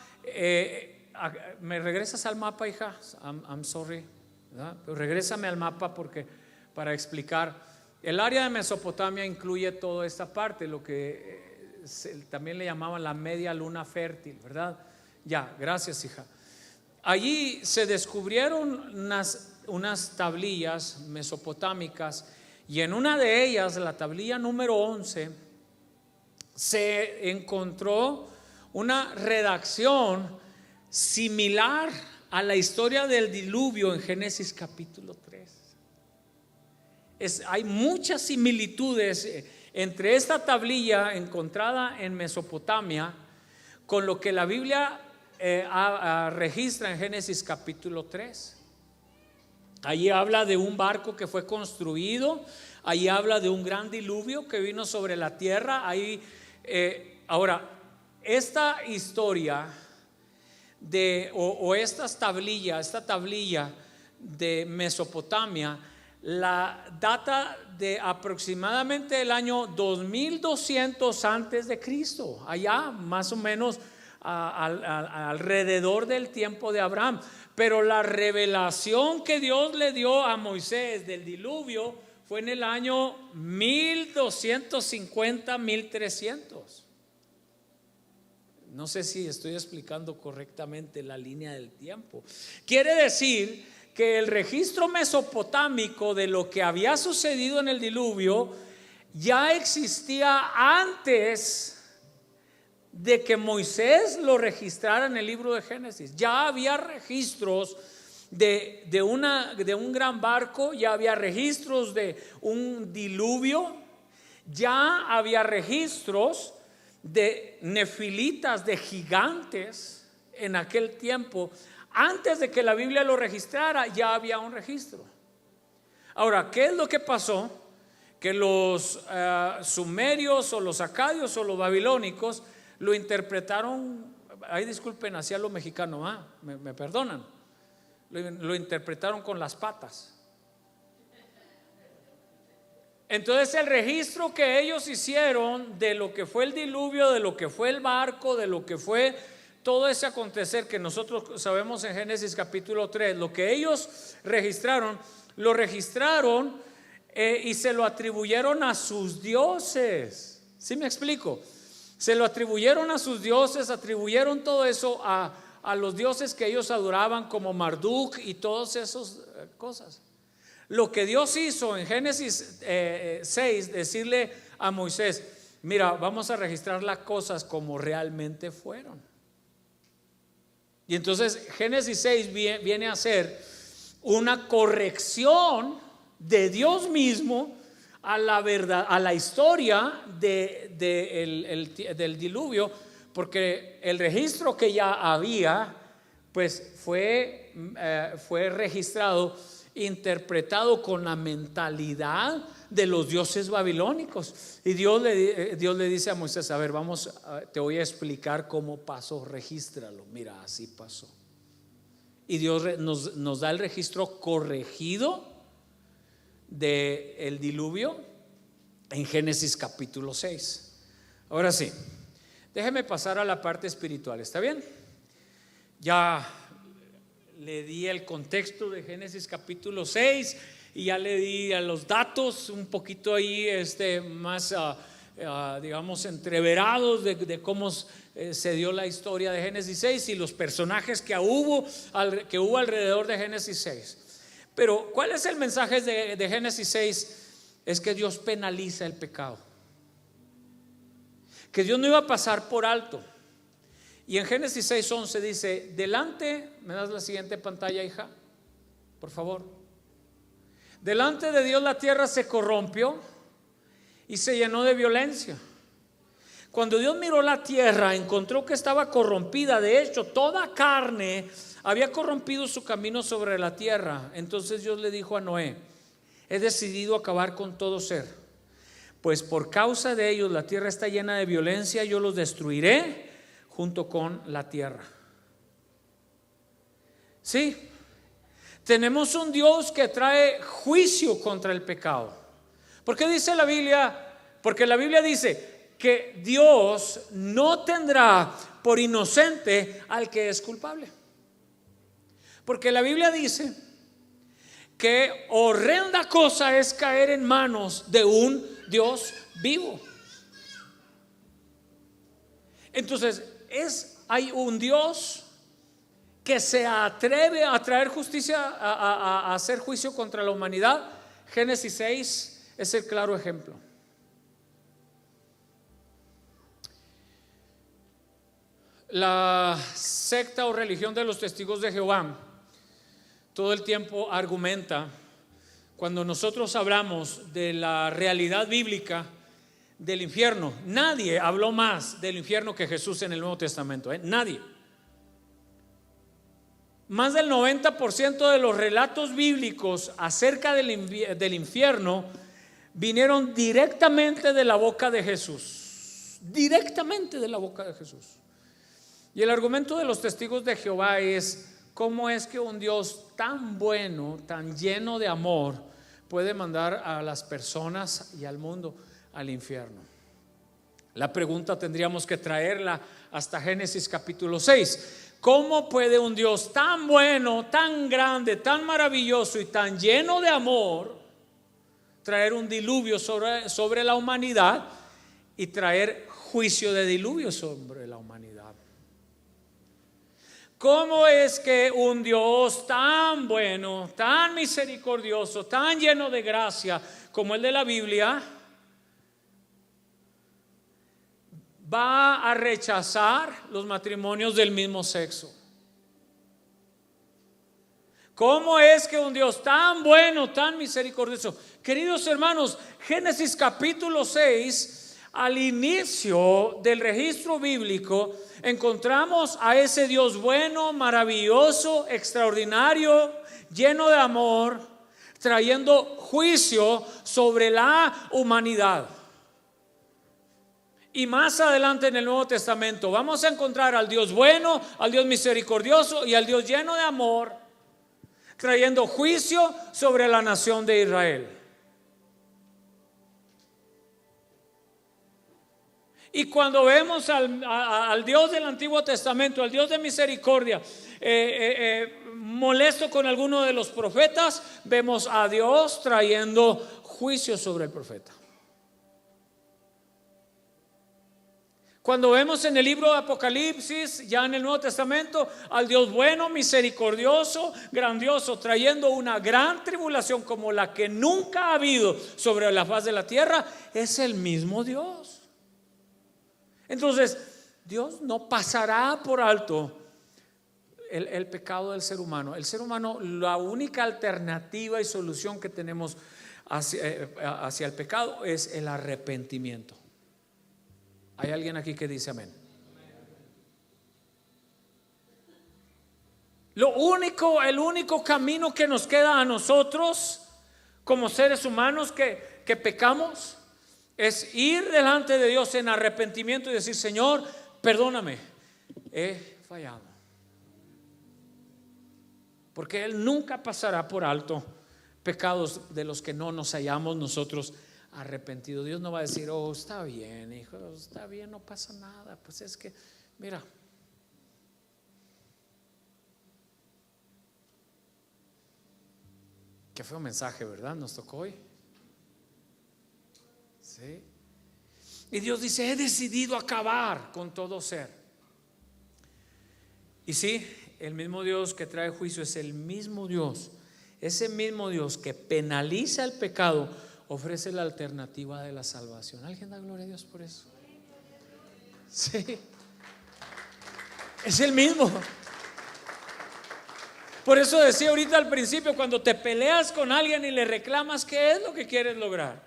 ¿me regresas al mapa, hija? I'm sorry, ¿verdad? Pero regrésame al mapa porque para explicar. El área de Mesopotamia incluye toda esta parte, lo que también le llamaban la media luna fértil, ¿verdad? Ya, gracias, hija. Allí se descubrieron unas tablillas mesopotámicas y en una de ellas, la tablilla número 11, se encontró una redacción similar a la historia del diluvio en Génesis capítulo 3. Hay muchas similitudes entre esta tablilla encontrada en Mesopotamia con lo que la Biblia registra en Génesis capítulo 3. Allí habla de un barco que fue construido, allí habla de un gran diluvio que vino sobre la tierra. Ahora, esta historia esta tablilla de Mesopotamia, la data de aproximadamente el año 2200 antes de Cristo, allá más o menos alrededor del tiempo de Abraham. Pero la revelación que Dios le dio a Moisés del diluvio fue en el año 1250, 1300. No sé si estoy explicando correctamente la línea del tiempo. Quiere decir que el registro mesopotámico de lo que había sucedido en el diluvio ya existía antes de que Moisés lo registrara en el libro de Génesis. Ya había registros de un gran barco, ya había registros de un diluvio, ya había registros de nefilitas, de gigantes en aquel tiempo. Antes de que la Biblia lo registrara, ya había un registro. Ahora, ¿qué es lo que pasó? Que los sumerios o los acadios o los babilónicos lo interpretaron, ay, disculpen, hacia lo mexicano, me perdonan, lo interpretaron con las patas. Entonces el registro que ellos hicieron de lo que fue el diluvio, de lo que fue el barco, de lo que fue todo ese acontecer que nosotros sabemos en Génesis capítulo 3, lo que ellos registraron, lo registraron y se lo atribuyeron a sus dioses. ¿Sí me explico? Se lo atribuyeron a sus dioses, atribuyeron todo eso a los dioses que ellos adoraban, como Marduk y todas esas cosas. Lo que Dios hizo en Génesis 6, decirle a Moisés: mira, vamos a registrar las cosas como realmente fueron. Y entonces Génesis 6 viene a ser una corrección de Dios mismo a la verdad, a la historia del diluvio, porque el registro que ya había, pues fue registrado, interpretado con la mentalidad de los dioses babilónicos. Y Dios le dice a Moisés: a ver, te voy a explicar cómo pasó, regístralo. Mira, así pasó. Y Dios nos da el registro corregido del diluvio en Génesis capítulo 6. Ahora sí, déjeme pasar a la parte espiritual, ¿está bien? Ya le di el contexto de Génesis capítulo 6 y ya le di a los datos un poquito ahí más digamos entreverados de cómo se dio la historia de Génesis 6 y los personajes que hubo alrededor de Génesis 6. Pero ¿cuál es el mensaje de Génesis 6? Es que Dios penaliza el pecado, que Dios no iba a pasar por alto. Y en Génesis 6:11 dice: delante, ¿me das la siguiente pantalla, hija? Por favor. Delante de Dios la tierra se corrompió y se llenó de violencia. Cuando Dios miró la tierra, encontró que estaba corrompida. De hecho, toda carne había corrompido su camino sobre la tierra. Entonces Dios le dijo a Noé: he decidido acabar con todo ser, pues por causa de ellos la tierra está llena de violencia. Yo los destruiré junto con la tierra. Sí, tenemos un Dios que trae juicio contra el pecado. ¿Por qué dice la Biblia? Porque la Biblia dice que Dios no tendrá por inocente al que es culpable. Porque la Biblia dice que horrenda cosa es caer en manos de un Dios vivo. Entonces hay un Dios que se atreve a traer justicia, a hacer juicio contra la humanidad. Génesis 6 es el claro ejemplo. La secta o religión de los testigos de Jehová todo el tiempo argumenta, cuando nosotros hablamos de la realidad bíblica del infierno, nadie habló más del infierno que Jesús en el Nuevo Testamento, nadie. Más del 90% de los relatos bíblicos acerca del infierno vinieron directamente de la boca de Jesús, directamente de la boca de Jesús. Y el argumento de los testigos de Jehová es: ¿cómo es que un Dios tan bueno, tan lleno de amor, puede mandar a las personas y al mundo al infierno? La pregunta tendríamos que traerla hasta Génesis capítulo 6. ¿Cómo puede un Dios tan bueno, tan grande, tan maravilloso y tan lleno de amor traer un diluvio sobre la humanidad y traer juicio de diluvio sobre la humanidad? ¿Cómo es que un Dios tan bueno, tan misericordioso, tan lleno de gracia como el de la Biblia va a rechazar los matrimonios del mismo sexo? ¿Cómo es que un Dios tan bueno, tan misericordioso? Queridos hermanos, Génesis capítulo 6, al inicio del registro bíblico, encontramos a ese Dios bueno, maravilloso, extraordinario, lleno de amor, trayendo juicio sobre la humanidad. Y más adelante en el Nuevo Testamento vamos a encontrar al Dios bueno, al Dios misericordioso y al Dios lleno de amor, trayendo juicio sobre la nación de Israel. Y cuando vemos al Dios del Antiguo Testamento, al Dios de misericordia, molesto con alguno de los profetas, vemos a Dios trayendo juicio sobre el profeta. Cuando vemos en el libro de Apocalipsis, ya en el Nuevo Testamento, al Dios bueno, misericordioso, grandioso, trayendo una gran tribulación como la que nunca ha habido sobre la faz de la tierra, es el mismo Dios. Entonces, Dios no pasará por alto el pecado del ser humano. El ser humano, la única alternativa y solución que tenemos hacia el pecado es el arrepentimiento. ¿Hay alguien aquí que dice amén? El único camino que nos queda a nosotros como seres humanos que pecamos es ir delante de Dios en arrepentimiento y decir: Señor, perdóname, he fallado. Porque Él nunca pasará por alto pecados de los que no nos hayamos nosotros arrepentido. Dios no va a decir: oh, está bien, hijo, está bien, no pasa nada. Pues es que, mira, qué feo mensaje, ¿verdad? Nos tocó hoy. Sí. Y Dios dice: he decidido acabar con todo ser. Y sí, el mismo Dios que trae juicio es el mismo Dios. Ese mismo Dios que penaliza el pecado ofrece la alternativa de la salvación. ¿Alguien da gloria a Dios por eso? Sí, es el mismo. Por eso decía ahorita al principio, cuando te peleas con alguien y le reclamas, ¿qué es lo que quieres lograr?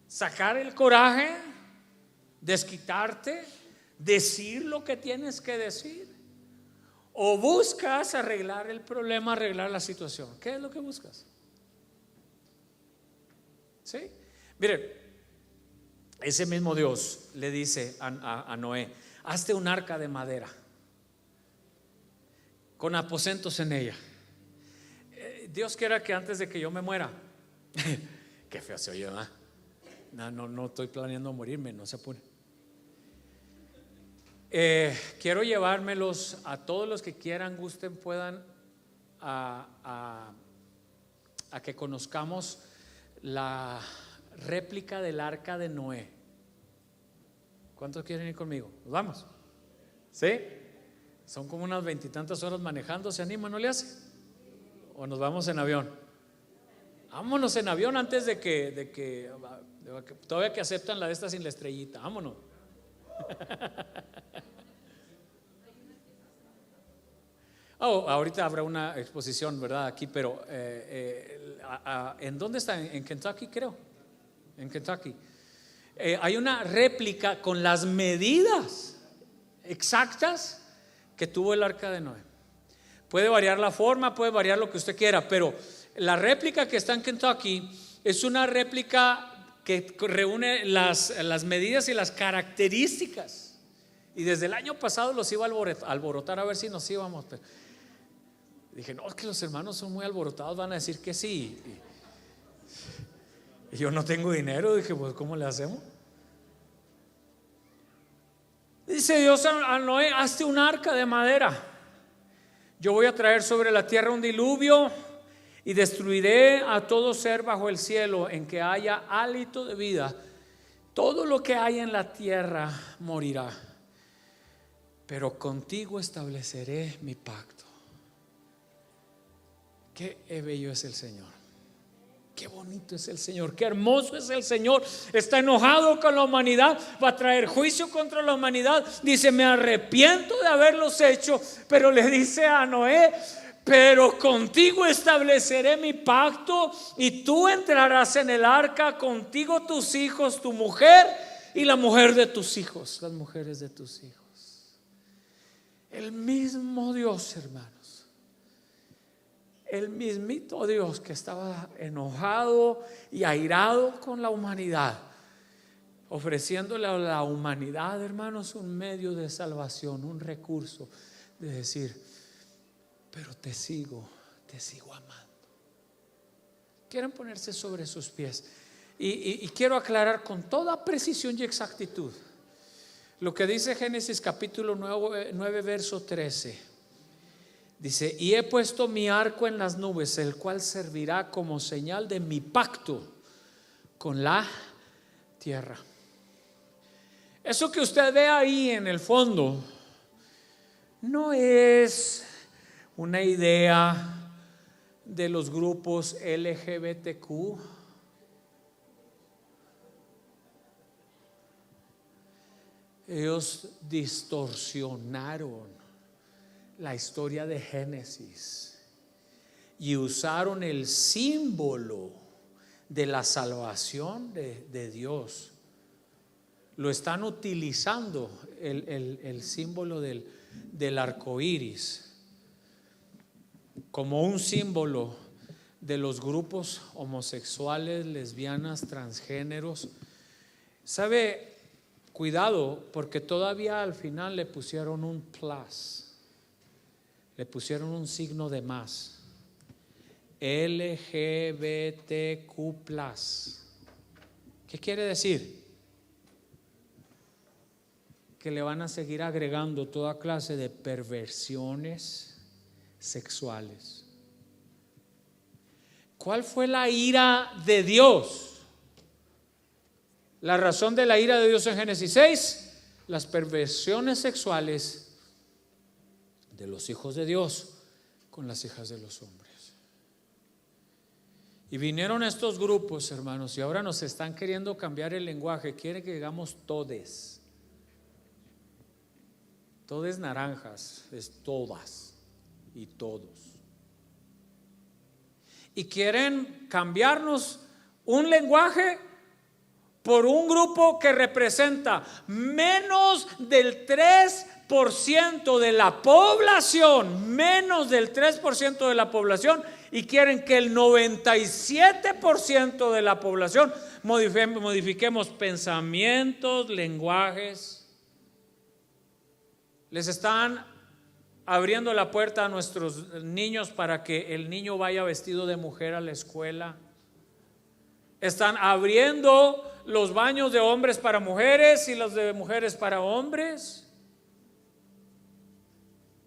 Sacar el coraje, desquitarte, decir lo que tienes que decir, o buscas arreglar el problema, arreglar la situación. ¿Qué es lo que buscas? ¿Sí? Mire, ese mismo Dios le dice a Noé: hazte un arca de madera con aposentos en ella. Dios quiera que antes de que yo me muera qué feo se oye, ¿verdad? No estoy planeando morirme, no se apure. Quiero llevármelos a todos los que quieran, gusten, puedan, a que conozcamos la réplica del arca de Noé. ¿Cuántos quieren ir conmigo? ¿Nos vamos? ¿Sí? Son como unas 20 y tantas horas manejando. ¿Se anima? ¿No le hace? ¿O nos vamos en avión? Vámonos en avión antes de que todavía que aceptan la de esta sin la estrellita. Vámonos. Ahorita habrá una exposición, ¿verdad? Aquí, pero ¿en dónde está? En Kentucky, creo. En Kentucky. Hay una réplica con las medidas exactas que tuvo el arca de Noé. Puede variar la forma, puede variar lo que usted quiera, pero la réplica que está en Kentucky es una réplica que reúne las medidas y las características. Y desde el año pasado los iba a alborotar a ver si nos íbamos. Pero dije: no, es que los hermanos son muy alborotados, van a decir que sí. Y yo no tengo dinero. Dije: pues ¿cómo le hacemos? Dice Dios a Noé: hazte un arca de madera. Yo voy a traer sobre la tierra un diluvio y destruiré a todo ser bajo el cielo en que haya hálito de vida. Todo lo que hay en la tierra morirá, pero contigo estableceré mi pacto. Qué bello es el Señor. Qué bonito es el Señor, qué hermoso es el Señor. Está enojado con la humanidad, va a traer juicio contra la humanidad. Dice: me arrepiento de haberlos hecho. Pero le dice a Noé: pero contigo estableceré mi pacto, y tú entrarás en el arca, contigo tus hijos, tu mujer y la mujer de tus hijos, las mujeres de tus hijos. El mismo Dios, hermanos, el mismito Dios que estaba enojado y airado con la humanidad, ofreciéndole a la humanidad, hermanos, un medio de salvación, un recurso de decir: pero te sigo amando. Quieren ponerse sobre sus pies y quiero aclarar con toda precisión y exactitud: Lo que dice Génesis capítulo 9 verso 13. Dice: y he puesto mi arco en las nubes, el cual servirá como señal de mi pacto con la tierra. Eso que usted ve ahí en el fondo no es una idea de los grupos LGBTQ. Ellos distorsionaron la historia de Génesis y usaron el símbolo de la salvación de Dios. Lo están utilizando el símbolo del arco iris como un símbolo de los grupos homosexuales, lesbianas, transgéneros. ¿Sabe? Cuidado, porque todavía al final le pusieron un plus, le pusieron un signo de más. LGBTQ+. ¿Qué quiere decir? Que le van a seguir agregando toda clase de perversiones sexuales. ¿Cuál fue la ira de Dios? La razón de la ira de Dios en Génesis 6: las perversiones sexuales de los hijos de Dios con las hijas de los hombres. Y vinieron estos grupos, hermanos, y ahora nos están queriendo cambiar el lenguaje. Quieren que digamos todes. Todes naranjas, es todas y todos. Y quieren cambiarnos un lenguaje por un grupo que representa menos del 3% de la población, menos del 3% de la población, y quieren que el 97% de la población modifiquemos pensamientos, lenguajes. Les están abriendo la puerta a nuestros niños para que el niño vaya vestido de mujer a la escuela. Están abriendo los baños de hombres para mujeres y los de mujeres para hombres.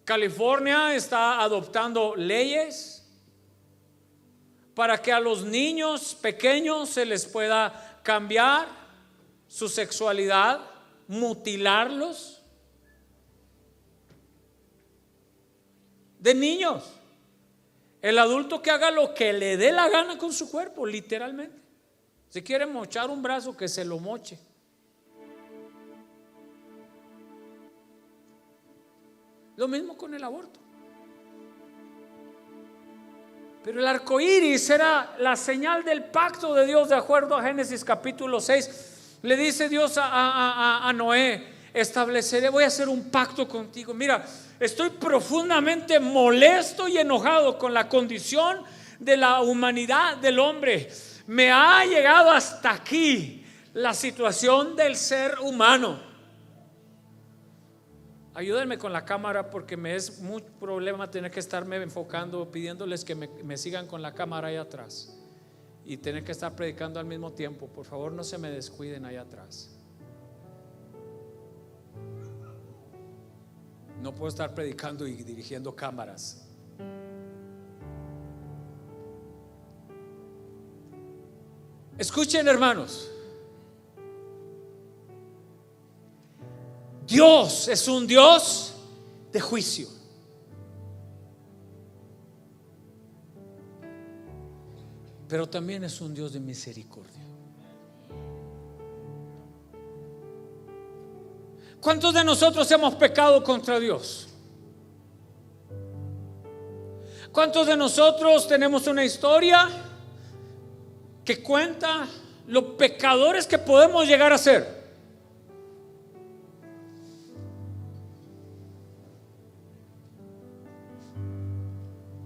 California está adoptando leyes para que a los niños pequeños se les pueda cambiar su sexualidad, mutilarlos. De niños. El adulto que haga lo que le dé la gana con su cuerpo, literalmente. Si quiere mochar un brazo, que se lo moche. Lo mismo con el aborto. Pero el arco iris era la señal del pacto de Dios, de acuerdo a Génesis capítulo 6. Le dice Dios a Noé: estableceré, voy a hacer un pacto contigo. Mira, estoy profundamente molesto y enojado con la condición de la humanidad, del hombre. Me ha llegado hasta aquí la situación del ser humano. Ayúdenme con la cámara, porque me es mucho problema tener que estarme enfocando, pidiéndoles que me sigan con la cámara ahí atrás y tener que estar predicando al mismo tiempo. Por favor, no se me descuiden ahí atrás. No puedo estar predicando y dirigiendo cámaras. Escuchen, hermanos. Dios es un Dios de juicio. Pero también es un Dios de misericordia. ¿Cuántos de nosotros hemos pecado contra Dios? ¿Cuántos de nosotros tenemos una historia que cuenta los pecadores que podemos llegar a ser?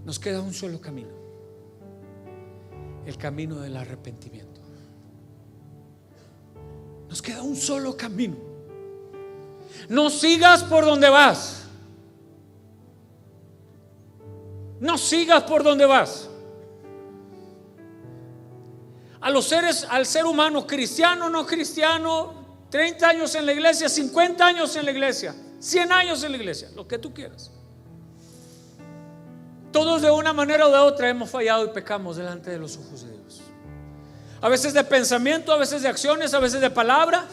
Nos queda un solo camino: el camino del arrepentimiento. Nos queda un solo camino. No sigas por donde vas. No sigas por donde vas. Al ser humano, cristiano o no cristiano, 30 años en la iglesia, 50 años en la iglesia, 100 años en la iglesia, lo que tú quieras. Todos de una manera o de otra hemos fallado y pecamos delante de los ojos de Dios. A veces de pensamiento, a veces de acciones, a veces de palabra.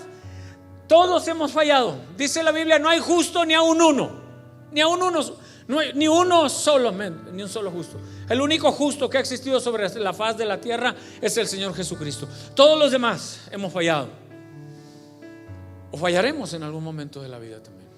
Todos hemos fallado. Dice la Biblia, no hay justo ni aun uno. Ni aun uno, no hay, ni uno solamente, ni un solo justo. El único justo que ha existido sobre la faz de la tierra es el Señor Jesucristo. Todos los demás hemos fallado. O fallaremos en algún momento de la vida también.